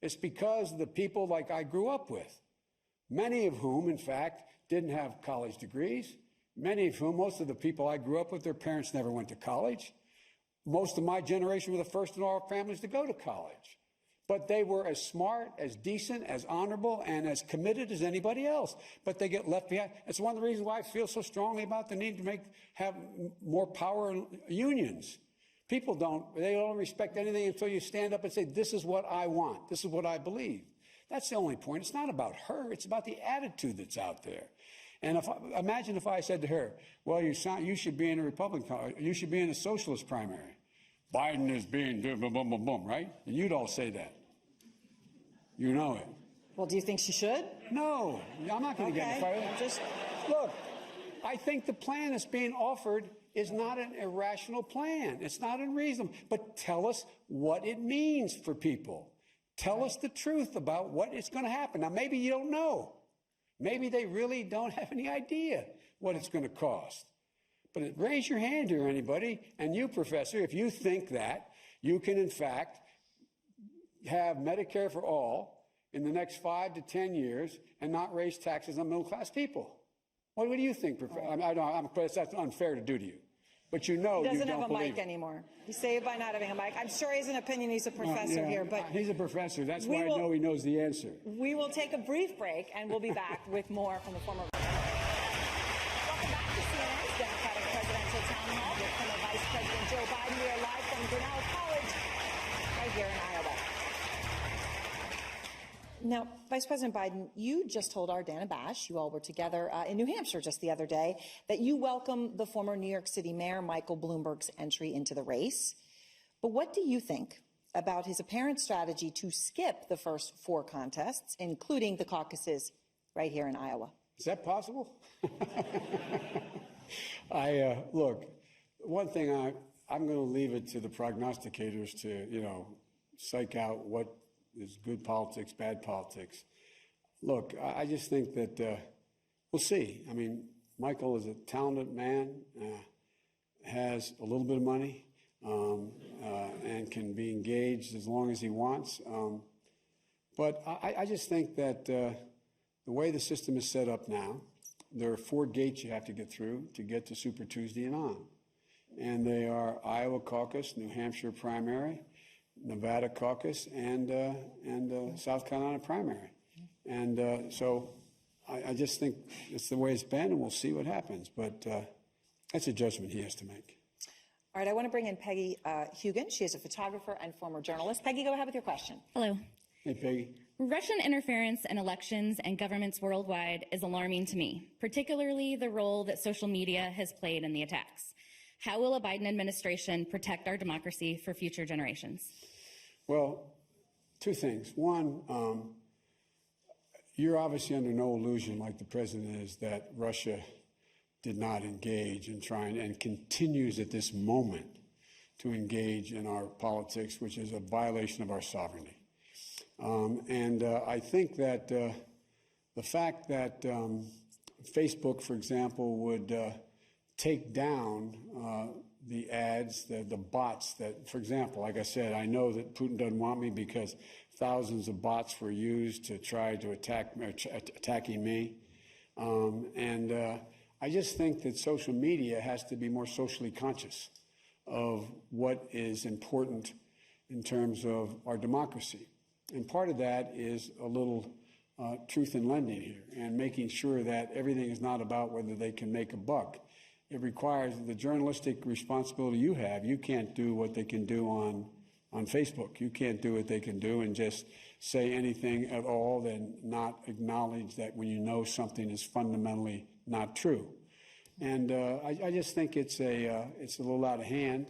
It's because of the people like I grew up with, many of whom, in fact, didn't have college degrees. Many of whom, most of the people I grew up with, their parents never went to college. Most of my generation were the first in our families to go to college. But they were as smart, as decent, as honorable, and as committed as anybody else. But they get left behind. It's one of the reasons why I feel so strongly about the need to have more power in unions. People they don't respect anything until you stand up and say, this is what I want. This is what I believe. That's the only point. It's not about her. It's about the attitude that's out there. And imagine if I said to her, well, you should be in a Republican, you should be in a socialist primary. Biden is being boom, boom, boom, boom, boom, right? And you'd all say that. You know it. Well, do you think she should? No, I'm not going to get in the fight. Look, I think the plan that's being offered is not an irrational plan. It's not unreasonable. But tell us what it means for people. Tell us the truth about what is going to happen. Now, maybe you don't know. Maybe they really don't have any idea what it's going to cost. But raise your hand here, anybody, and you, Professor, if you think that you can, in fact, have Medicare for all in the next 5 to 10 years and not raise taxes on middle-class people. What do you think, Professor? That's unfair to do to you. But you know he you don't believe it. He doesn't have a mic anymore. He's saved by not having a mic. I'm sure he has an opinion. He's a professor here. But he's a professor. That's why I know he knows the answer. We will take a brief break, and we'll be back with more from the former. Welcome back to CNN's Democratic Presidential Town Hall with former Vice President Joe Biden. We are live from Grinnell College right here in Iowa. Now, Vice President Biden, you just told our Dana Bash, you all were together in New Hampshire just the other day, that you welcome the former New York City Mayor Michael Bloomberg's entry into the race. But what do you think about his apparent strategy to skip the first 4 contests, including the caucuses right here in Iowa? Is that possible? Look, one thing I'm going to leave it to the prognosticators to, psych out what is good politics, bad politics. Look, I just think that we'll see. I mean, Michael is a talented man, has a little bit of money, and can be engaged as long as he wants. But I just think that the way the system is set up now, there are 4 gates you have to get through to get to Super Tuesday and on. And they are Iowa caucus, New Hampshire primary, Nevada caucus, and South Carolina primary. And so I just think it's the way it's been, and we'll see what happens. But that's a judgment he has to make. All right, I want to bring in Peggy Hugan. She is a photographer and former journalist. Peggy, go ahead with your question. Hello. Hey, Peggy. Russian interference in elections and governments worldwide is alarming to me, particularly the role that social media has played in the attacks. How will a Biden administration protect our democracy for future generations? Well, 2 things. One, you're obviously under no illusion, like the president is, that Russia did not engage in trying and continues at this moment to engage in our politics, which is a violation of our sovereignty. I think that the fact that Facebook, for example, would take down the ads, the bots that, for example, like I said, I know that Putin doesn't want me because thousands of bots were used to try to attacking me. I just think that social media has to be more socially conscious of what is important in terms of our democracy. And part of that is a little truth in lending here and making sure that everything is not about whether they can make a buck. It requires the journalistic responsibility you have. You can't do what they can do on Facebook. You can't do what they can do and just say anything at all, then not acknowledge that when you know something is fundamentally not true. And I just think it's a little out of hand.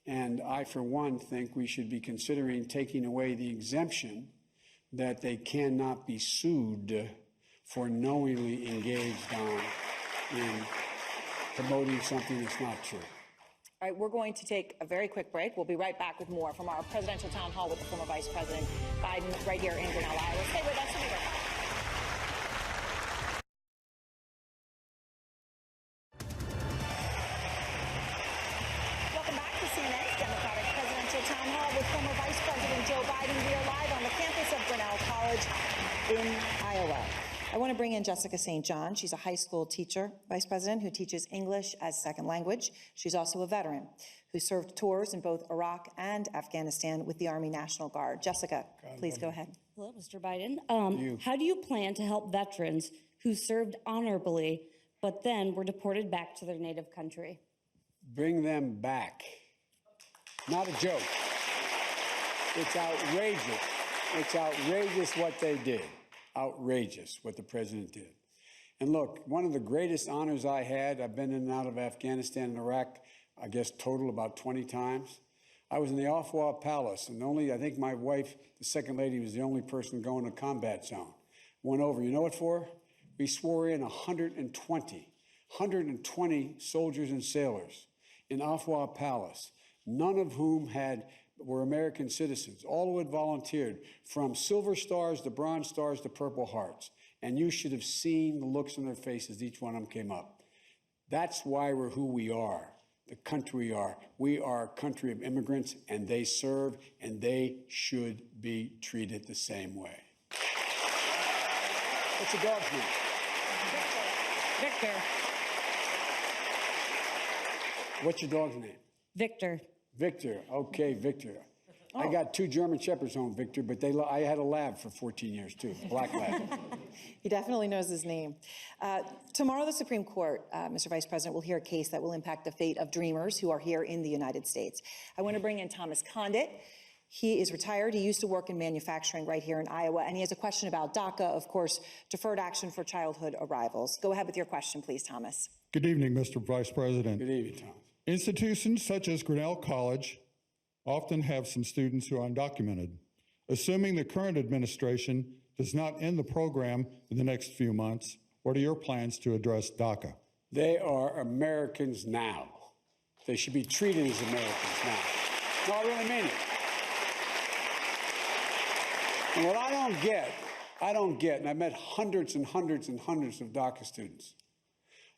And I, for one, think we should be considering taking away the exemption that they cannot be sued for knowingly engaged in promoting something that's not true. All right, we're going to take a very quick break. We'll be right back with more from our presidential town hall with the former Vice President Biden right here in Grinnell, Iowa. Stay with us. We'll be right back. Welcome back to CNN's Democratic Presidential Town Hall with former Vice President Joe Biden. We are live on the campus of Grinnell College in Iowa. I want to bring in Jessica St. John. She's a high school teacher, Vice President, who teaches English as second language. She's also a veteran who served tours in both Iraq and Afghanistan with the Army National Guard. Jessica, please go ahead. Hello, Mr. Biden. How do you plan to help veterans who served honorably but then were deported back to their native country? Bring them back. Not a joke. It's outrageous. It's outrageous what they did. Outrageous what the president did. And look, one of the greatest honors I had, I've been in and out of Afghanistan and Iraq, I guess total about 20 times. I was in the Afwa Palace, and I think my wife, the second lady, was the only person going to combat zone. Went over, you know what for? We swore in 120 soldiers and sailors in Afwa Palace, none of whom were American citizens, all who had volunteered, from Silver Stars to Bronze Stars to Purple Hearts. And you should have seen the looks on their faces, each one of them came up. That's why we're who we are, the country we are. We are a country of immigrants, and they serve, and they should be treated the same way. What's your dog's name? Victor. What's your dog's name? Victor. Victor. Okay, Victor. I got 2 German Shepherds home, Victor, but I had a lab for 14 years, too, black lab. He definitely knows his name. Tomorrow, the Supreme Court, Mr. Vice President, will hear a case that will impact the fate of dreamers who are here in the United States. I want to bring in Thomas Condit. He is retired. He used to work in manufacturing right here in Iowa, and he has a question about DACA, of course, Deferred Action for Childhood Arrivals. Go ahead with your question, please, Thomas. Good evening, Mr. Vice President. Good evening, Thomas. Institutions such as Grinnell College often have some students who are undocumented. Assuming the current administration does not end the program in the next few months, what are your plans to address DACA? They are Americans now. They should be treated as Americans now. No, I really mean it. And what I don't get, and I met hundreds and hundreds and hundreds of DACA students.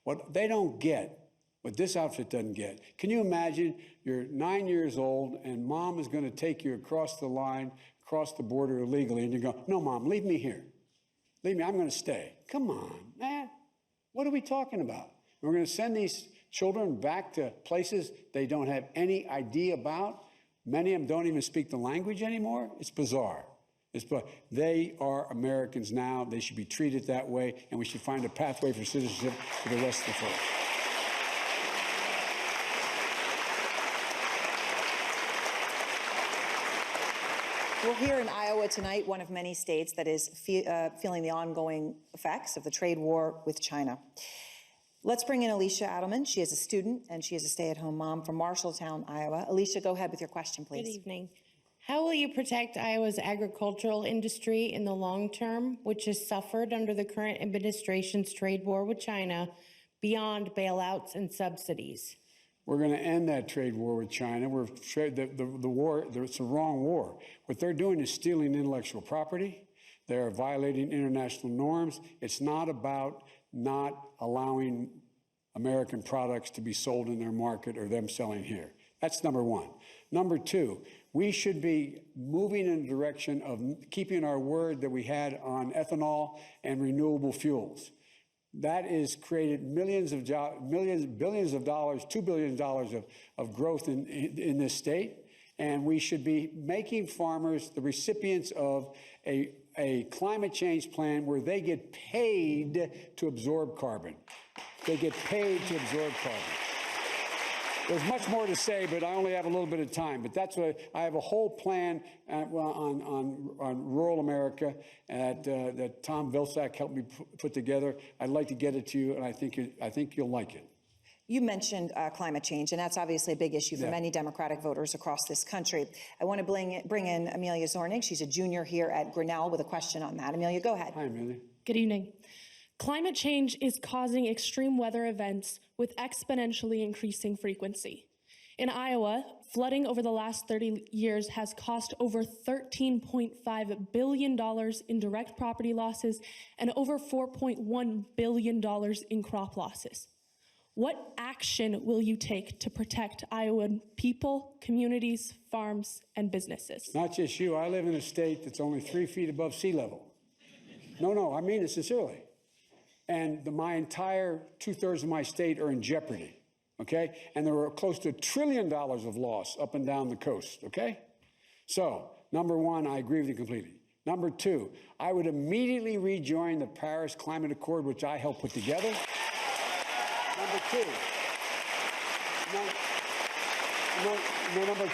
What they don't get, what this outfit doesn't get. Can you imagine you're 9 years old and mom is going to take you across the line, across the border illegally, and you go, no, mom, leave me here. Leave me, I'm going to stay. Come on, man. What are we talking about? We're going to send these children back to places they don't have any idea about. Many of them don't even speak the language anymore. It's bizarre. They are Americans now. They should be treated that way, and we should find a pathway for citizenship for the rest of the folks. We're here in Iowa tonight, one of many states that is feeling the ongoing effects of the trade war with China. Let's bring in Alicia Adelman. She is a student and she is a stay-at-home mom from Marshalltown, Iowa. Alicia, go ahead with your question, please. Good evening. How will you protect Iowa's agricultural industry in the long term, which has suffered under the current administration's trade war with China, beyond bailouts and subsidies? We're going to end that trade war with China. The war, it's a wrong war. What they're doing is stealing intellectual property. They're violating international norms. It's not about not allowing American products to be sold in their market or them selling here. That's number one. Number two, we should be moving in the direction of keeping our word that we had on ethanol and renewable fuels. That has created billions of dollars, $2 billion of growth in this state. And we should be making farmers the recipients of a climate change plan where they get paid to absorb carbon. They get paid to absorb carbon. There's much more to say, but I only have a little bit of time. But that's what I have a whole plan on rural America that Tom Vilsack helped me put together. I'd like to get it to you, and I think you'll like it. You mentioned climate change, and that's obviously a big issue for many Democratic voters across this country. I want to bring in Amelia Zornig. She's a junior here at Grinnell with a question on that. Amelia, go ahead. Hi, Amelia. Good evening. Climate change is causing extreme weather events with exponentially increasing frequency. In Iowa, flooding over the last 30 years has cost over $13.5 billion in direct property losses and over $4.1 billion in crop losses. What action will you take to protect Iowan people, communities, farms, and businesses? Not just you. I live in a state that's only 3 feet above sea level. No, I mean it sincerely. And my entire 2/3 of my state are in jeopardy, okay? And there were close to $1 trillion of loss up and down the coast, okay? So, number one, I agree with you completely. Number two, I would immediately rejoin the Paris Climate Accord, which I helped put together. Number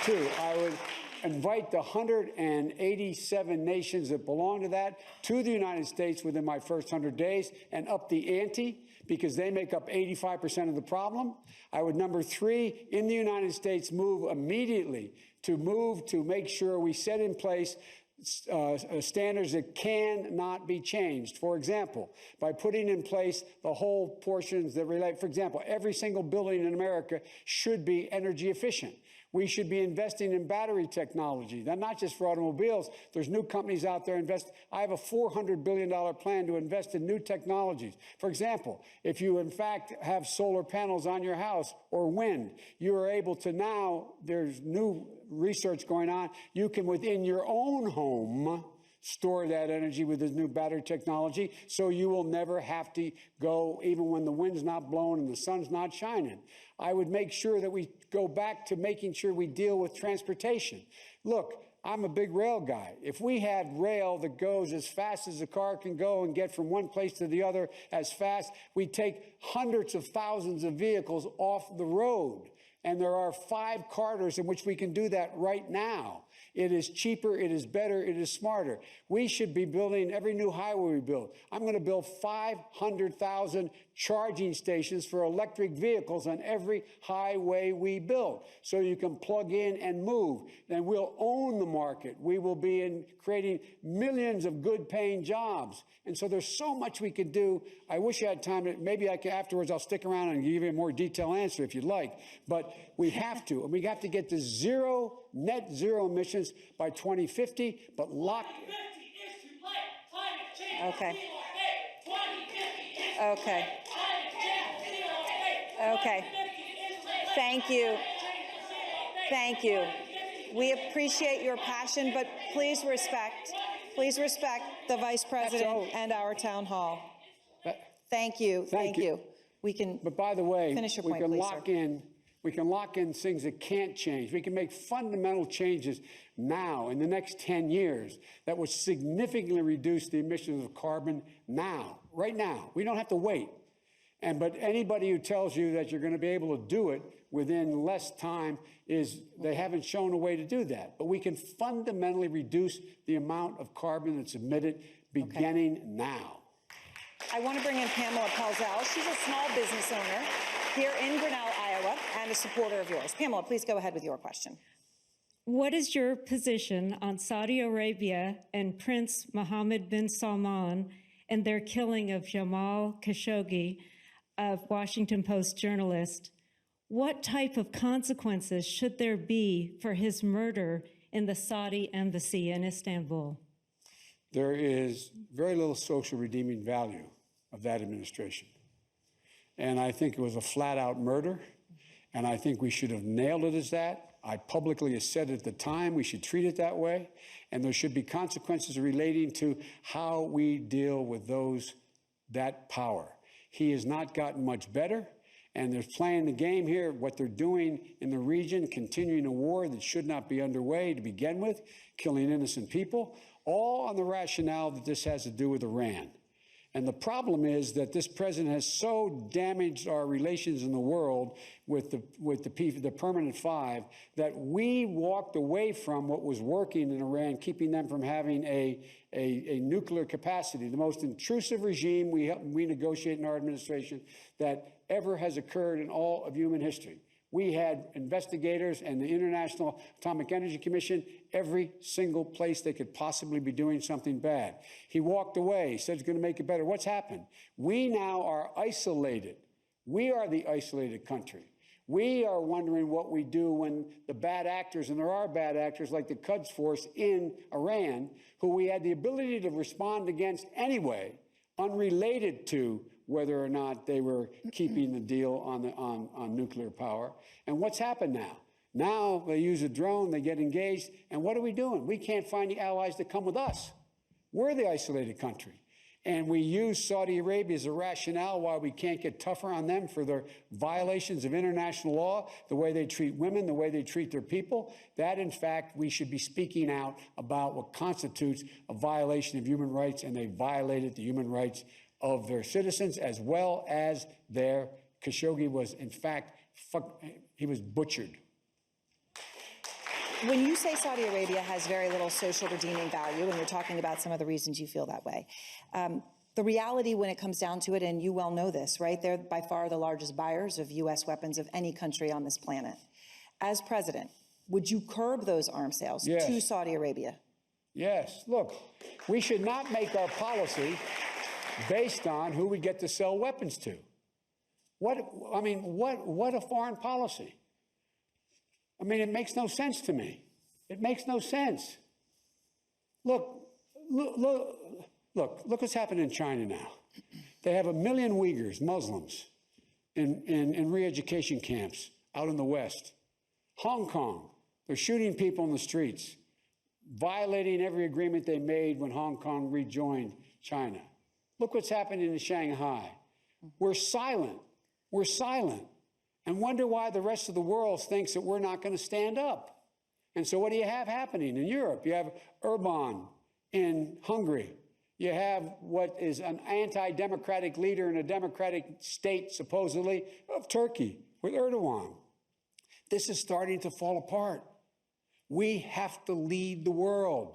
two, I would invite the 187 nations that belong to that to the United States within my first 100 days and up the ante, because they make up 85% of the problem. I would, number three, in the United States, move immediately to make sure we set in place standards that cannot be changed. For example, by putting in place the whole portions that relate, for example, every single building in America should be energy efficient. We should be investing in battery technology. That's not just for automobiles. There's new companies out there invest. I have a $400 billion plan to invest in new technologies. For example, if you in fact have solar panels on your house or wind, you are able to now, there's new research going on, you can within your own home store that energy with this new battery technology, so you will never have to go even when the wind's not blowing and the sun's not shining. I would make sure that we go back to making sure we deal with transportation. Look, I'm a big rail guy. If we had rail that goes as fast as a car can go and get from one place to the other as fast, we'd take hundreds of thousands of vehicles off the road. And there are 5 corridors in which we can do that right now. It is cheaper, it is better, it is smarter. We should be building every new highway we build. I'm going to build 500,000 charging stations for electric vehicles on every highway we build, so you can plug in and move. Then we'll own the market. We will be creating millions of good-paying jobs. And so there's so much we could do. I wish I had time to, maybe I could, afterwards I'll stick around and give you a more detailed answer if you'd like. But we have to, and we have to get to net zero emissions by 2050, but lock. Okay. Okay. Okay. Thank you. Thank you. We appreciate your passion, but please respect the Vice President and our town hall. Thank you. Thank you. We can. But by the way, finish your we point, can please, lock sir. in. We can lock in things that can't change. We can make fundamental changes now in the next 10 years that would significantly reduce the emissions of carbon now, right now. We don't have to wait. But anybody who tells you that you're going to be able to do it within less time they haven't shown a way to do that. But we can fundamentally reduce the amount of carbon that's emitted beginning now. I want to bring in Pamela Pelzel. She's a small business owner here in Grinnell, Iowa, and a supporter of yours. Pamela, please go ahead with your question. What is your position on Saudi Arabia and Prince Mohammed bin Salman and their killing of Jamal Khashoggi, a Washington Post journalist? What type of consequences should there be for his murder in the Saudi embassy in Istanbul? There is very little social redeeming value of that administration. And I think it was a flat-out murder, and I think we should have nailed it as that. I publicly said at the time we should treat it that way, and there should be consequences relating to how we deal with that power. He has not gotten much better, and they're playing the game here, what they're doing in the region, continuing a war that should not be underway to begin with, killing innocent people, all on the rationale that this has to do with Iran. And the problem is that this president has so damaged our relations in the world with the Permanent Five that we walked away from what was working in Iran, keeping them from having a nuclear capacity, the most intrusive regime we negotiate in our administration that ever has occurred in all of human history. We had investigators and the International Atomic Energy Commission every single place they could possibly be doing something bad. He walked away. He said he's going to make it better. What's happened? We now are isolated. We are the isolated country. We are wondering what we do when the bad actors, and there are bad actors like the Quds Force in Iran, who we had the ability to respond against anyway, unrelated to whether or not they were keeping the deal on nuclear power. And what's happened now? Now they use a drone, they get engaged, and what are we doing? We can't find the allies to come with us. We're the isolated country. And we use Saudi Arabia as a rationale why we can't get tougher on them for their violations of international law, the way they treat women, the way they treat their people. That, in fact, we should be speaking out about what constitutes a violation of human rights, and they violated the human rights of their citizens as well as their Khashoggi was, in fact, he was butchered. When you say Saudi Arabia has very little social redeeming value, and you're talking about some of the reasons you feel that way, the reality when it comes down to it, and you well know this, right? They're by far the largest buyers of U.S. weapons of any country on this planet. As president, would you curb those arms sales to Saudi Arabia? Yes. Look, we should not make our policy based on who we get to sell weapons to. What a foreign policy. I mean, it makes no sense to me. It makes no sense. Look what's happening in China now. They have 1 million Uyghurs, Muslims, in re-education camps out in the West. Hong Kong, they're shooting people in the streets, violating every agreement they made when Hong Kong rejoined China. Look what's happening in Shanghai. We're silent. We're silent. And wonder why the rest of the world thinks that we're not going to stand up. And so what do you have happening in Europe? You have Erdogan in Hungary. You have what is an anti-democratic leader in a democratic state, supposedly, of Turkey, with Erdogan. This is starting to fall apart. We have to lead the world.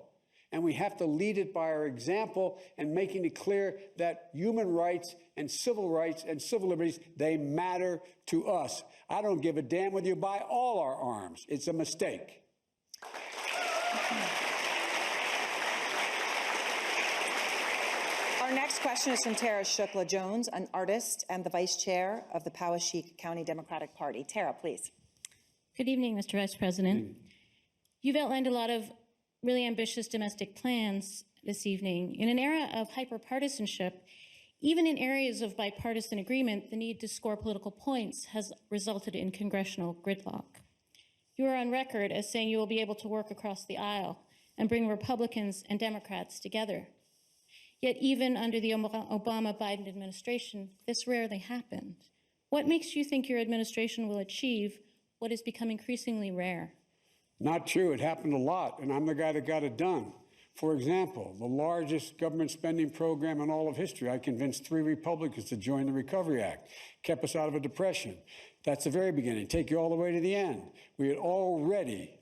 And we have to lead it by our example and making it clear that human rights and civil liberties, they matter to us. I don't give a damn whether you buy all our arms. It's a mistake. Our next question is from Tara Shukla-Jones, an artist and the vice chair of the Poweshiek County Democratic Party. Tara, please. Good evening, Mr. Vice President. You've outlined a lot of really ambitious domestic plans this evening. In an era of hyperpartisanship, even in areas of bipartisan agreement, the need to score political points has resulted in congressional gridlock. You are on record as saying you will be able to work across the aisle and bring Republicans and Democrats together. Yet even under the Obama-Biden administration, this rarely happened. What makes you think your administration will achieve what has become increasingly rare? Not true. It happened a lot, and I'm the guy that got it done. For example, the largest government spending program in all of history. I convinced 3 Republicans to join the Recovery Act, kept us out of a depression. That's the very beginning. Take you all the way to the end. We had already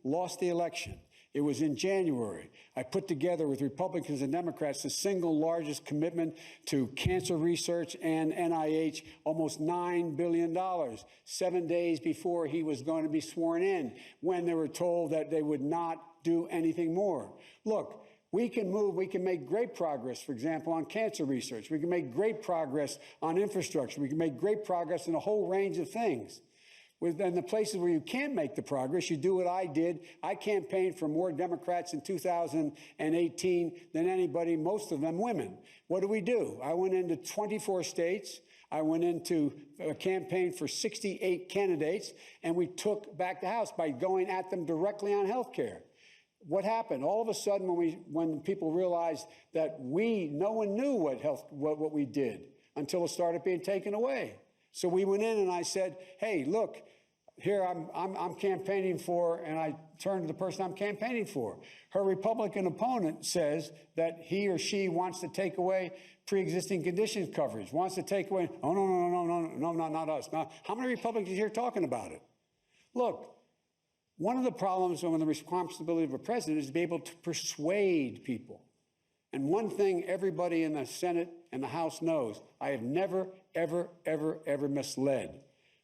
lost the election. It was in January. I put together with Republicans and Democrats the single largest commitment to cancer research and NIH, almost $9 billion, 7 days before he was going to be sworn in, when they were told that they would not do anything more. Look, we can move, we can make great progress, for example, on cancer research. We can make great progress on infrastructure. We can make great progress in a whole range of things. In the places where you can't make the progress, you do what I did. I campaigned for more Democrats in 2018 than anybody, most of them women. What do? I went into 24 states. I went into a campaign for 68 candidates, and we took back the House by going at them directly on health care. What happened? All of a sudden, when people realized that no one knew what we did until it started being taken away. So we went in and I said, hey, look, here I'm campaigning for, and I turned to the person I'm campaigning for. Her Republican opponent says that he or she wants to take away pre-existing conditions coverage, wants to take away, oh, no, not us. Now, how many Republicans here talking about it? Look, one of the problems when the responsibility of a president is to be able to persuade people. And one thing everybody in the Senate and the House knows, I have never, ever, ever, ever misled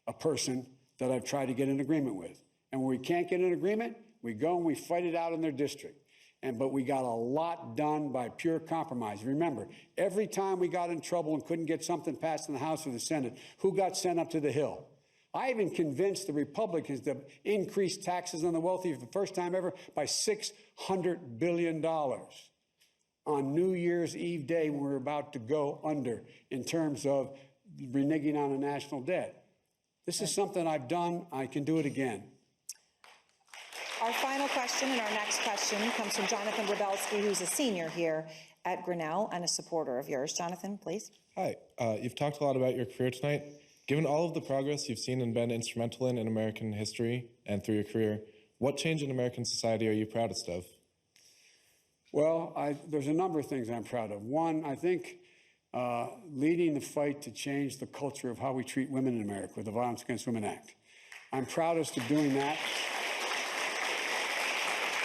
a person that I've tried to get an agreement with. And when we can't get an agreement, we go and we fight it out in their district. But we got a lot done by pure compromise. Remember, every time we got in trouble and couldn't get something passed in the House or the Senate, who got sent up to the Hill? I even convinced the Republicans to increase taxes on the wealthy for the first time ever by $600 billion. On New Year's Eve day when we're about to go under in terms of reneging on a national debt. This is something I've done. I can do it again. Our final question and our next question comes from Jonathan Brabelski, who's a senior here at Grinnell and a supporter of yours. Jonathan, please. Hi. You've talked a lot about your career tonight. Given all of the progress you've seen and been instrumental in American history and through your career, what change in American society are you proudest of? Well, there's a number of things I'm proud of. One, I think leading the fight to change the culture of how we treat women in America with the Violence Against Women Act. I'm proudest of doing that.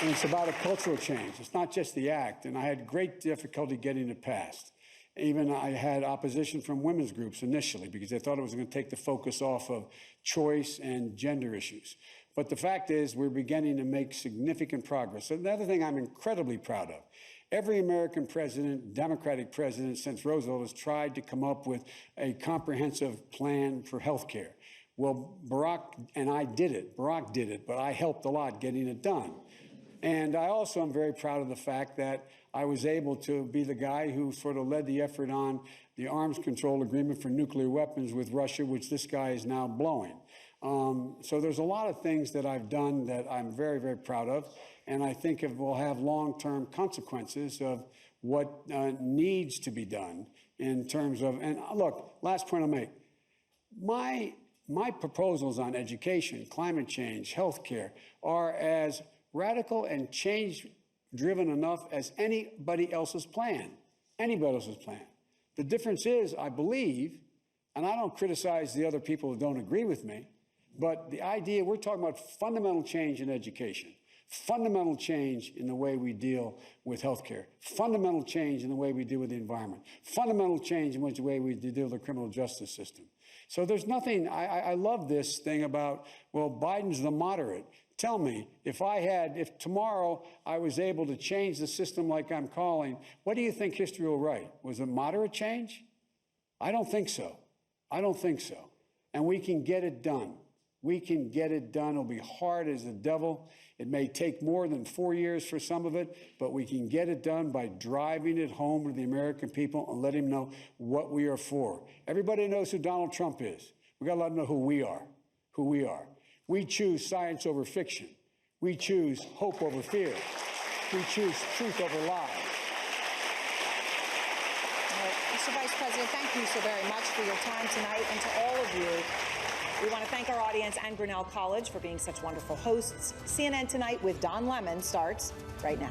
And it's about a cultural change. It's not just the act. And I had great difficulty getting it passed. Even I had opposition from women's groups initially because they thought it was going to take the focus off of choice and gender issues. But the fact is we're beginning to make significant progress. So another thing I'm incredibly proud of, every American president, Democratic president since Roosevelt has tried to come up with a comprehensive plan for health care. Well, Barack and I did it. Barack did it, but I helped a lot getting it done. And I also am very proud of the fact that I was able to be the guy who sort of led the effort on the arms control agreement for nuclear weapons with Russia, which this guy is now blowing. So there's a lot of things that I've done that I'm very, very proud of. And I think it will have long-term consequences of what needs to be done in terms of, and look, last point I'll make. My proposals on education, climate change, healthcare are as radical and change-driven enough as anybody else's plan. Anybody else's plan. The difference is, I believe, and I don't criticize the other people who don't agree with me, but the idea, we're talking about fundamental change in education, fundamental change in the way we deal with healthcare, fundamental change in the way we deal with the environment, fundamental change in the way we deal with the criminal justice system. So there's nothing, I love this thing about, well, Biden's the moderate. Tell me, if tomorrow I was able to change the system like I'm calling, what do you think history will write? Was it moderate change? I don't think so. I don't think so. And we can get it done. We can get it done. It'll be hard as the devil. It may take more than 4 years for some of it, but we can get it done by driving it home to the American people and letting them know what we are for. Everybody knows who Donald Trump is. We've got to let them know who we are, who we are. We choose science over fiction. We choose hope over fear. We choose truth over lies. Mr. Vice President, thank you so very much for your time tonight, and to all of you. We want to thank our audience and Grinnell College for being such wonderful hosts. CNN Tonight with Don Lemon starts right now.